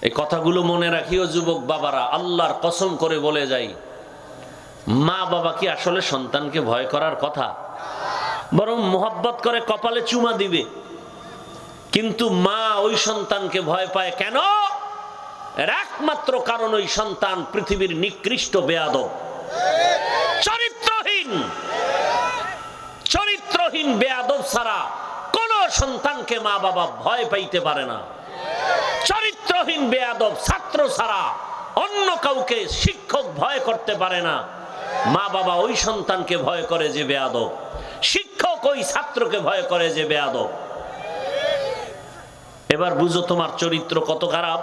এই কথাগুলো মনে রাখিও যুবক বাবারা, আল্লাহর কসম করে বলে যাই, মা বাবা কি আসলে সন্তানকে ভয় করার কথা? বরং মোহাব্বত করে কপালে চুমা দিবে, কিন্তু মা ওই সন্তানকে ভয় পায় কেন? এর একমাত্র কারণ ওই সন্তান পৃথিবীর নিকৃষ্ট বেয়াদব, চরিত্রহীন বেয়াদব ছাড়া কোন সন্তানকে মা বাবা ভয় পাইতে পারে না। চরিত্রহীন বেয়াদব ছাত্র ছাড়া অন্য কাউকে শিক্ষক ভয় করতে পারে না। মা বাবা ওই সন্তানকে ভয় করে যে বেয়াদব, শিক্ষক ওই ছাত্রকে ভয় করে যে বেয়াদব। এবার বুঝো তোমার চরিত্র কত খারাপ।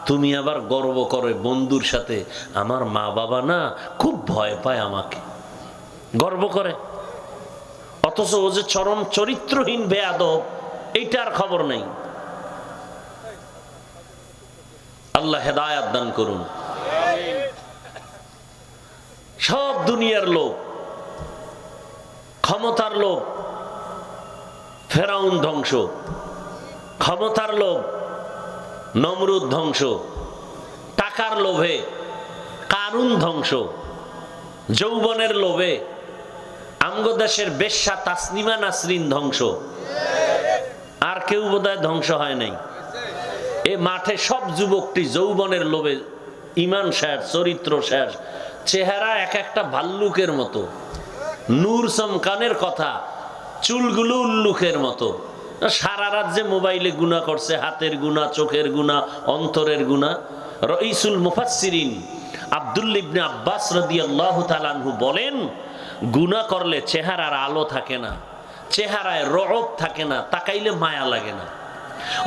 তুমি আবার গর্ব করে বন্ধুর সাথে, আমার মা বাবা না খুব ভয় পায় আমাকে, গর্ব করে। অথচ ও যে চরম চরিত্রহীন বেয়াদব, এইটার খবর নেই। আল্লাহ হেদায়াত দান করুন। সব দুনিয়ার লোক, ক্ষমতার লোভ ফেরাউন ধ্বংস, ক্ষমতার লোভ নমরুদ ধ্বংস, টাকার লোভে কারুন ধ্বংস, যৌবনের লোভে আমগো দেশের বেশ্যা তাসনিমা নাসরিন ধ্বংস। আর কেউ বোধহয় ধ্বংস হয় নাই। এ মাঠে সব যুবকটি যৌবনের লোভে ঈমান শেষ, চরিত্র শেষ, চেহারা এক একটা ভাল্লুকের মতো, নূর চমকানের কথা, চুলগুলো উল্লুকের মতো। সারা রাত যে মোবাইলে গুনাহ করছে, হাতের গুনাহ, চোখের গুনাহ, অন্তরের গুনাহ। রাইসুল মুফাসসিরিন আব্দুল্লাহ ইবনে আব্বাস রাদিয়াল্লাহু তাআলা আনহু বলেন, গুনাহ করলে চেহারার আলো থাকে না, চেহারায় রওব থাকে না, তাকাইলে মায়া লাগে না।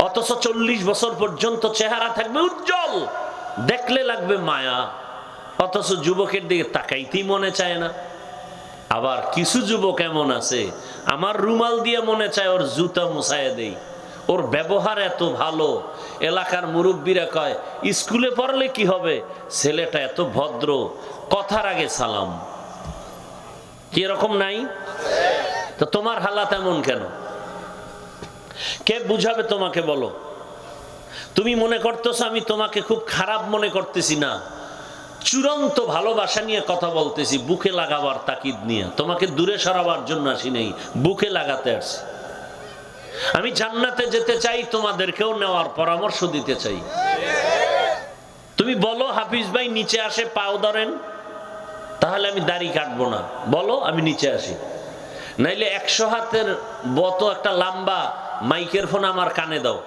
অথচ 40 বছর পর্যন্ত চেহারা থাকবে উজ্জ্বল, দেখলে লাগবে মায়া, অথচ যুবকের দিকে তাকাইতেই মনে চায় না। আবার কিছু যুবক এমন আছে, আমার রুমাল দিয়ে মনে চায় ওর জুতা মুছায় দেই, ওর ব্যবহার এত ভালো। এলাকার মুরব্বীরা কয়, স্কুলে পড়লে কি হবে, ছেলেটা এত ভদ্র, কথার আগে সালাম। কি এরকম নাই? তো তোমার হালাত এমন কেন? কে বুঝাবে তোমাকে? বলো। তুমি মনে করতেছো আমি তোমাকে খুব খারাপ মনে করতেছি না, চূড়ান্ত ভালোবাসা নিয়ে কথা বলতেছি, বুকে লাগাবার তাকিদ নিয়ে। তোমাকে দূরে সরাবার জন্য আসি নাই, বুকে লাগাতে আসছি। আমি জান্নাতে যেতে চাই, তোমাদেরকেও নেওয়ার পরামর্শ দিতে চাই। তুমি বলো হাফিজ ভাই নিচে আসে পাও ধরেন, তাহলে আমি দাড়ি কাটবো না। বলো আমি নিচে আসি, নাইলে 100 হাতের বত একটা লম্বা মাইকের ফোন আমার কানে দাও,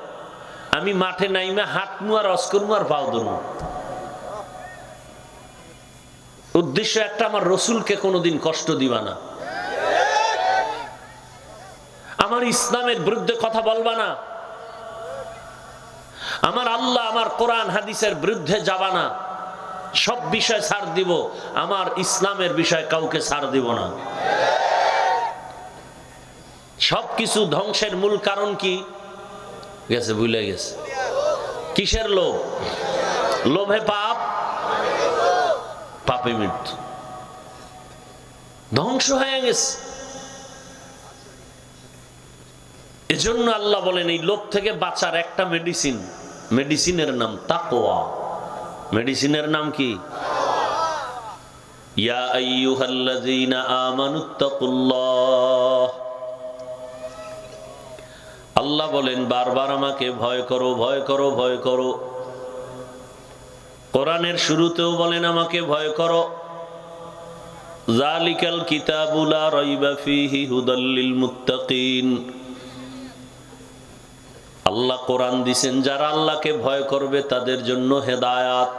আমি মাঠে নাইমে হাঁটমু আর অস্করমু আর পাও ধরবো। উদ্দেশ্য একটা, আমার রসুলকে কোনোদিন কষ্ট দিবা না, আমার ইসলামের বিরুদ্ধে কথা বলবা না, আমার আল্লাহ আমার কোরআন হাদিসের বিরুদ্ধে যাবা না। সব বিষয় ছাড় দিব, আমার ইসলামের বিষয় কাউকে ছাড় দিব না। সবকিছু ধ্বংসের মূল কারণ কি গেছে? ভুলে গেছে। কিসের লোভ? লোভে পাপ, পাপে মৃত্যু, ধ্বংস হয়ে গেছে। এজন্য আল্লাহ বলেন, এই লোভ থেকে বাঁচার একটা মেডিসিন, মেডিসিনের নাম তাকওয়া। মেডিসিনের নাম কি? ইয়া আইয়ুহাল্লাযীনা আমানুত্তাকুল্লাহ। আল্লাহ বলেন বারবার আমাকে ভয় করো, ভয় করো, ভয় করো। কোরআনের শুরুতেও বলেন আমাকে ভয় করো। যালিকাল কিতাবু লা রাইবা ফীহি হুদাল লিল মুত্তাকিন। আল্লাহ কোরআন দিবেন, যারা আল্লাহকে ভয় করবে তাদের জন্য হেদায়াত।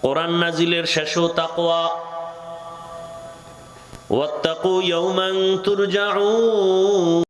কোরআন নাজিলের শেষও তাকওয়া। ওয়াত্তাকু ইয়াওমান তুরজাউন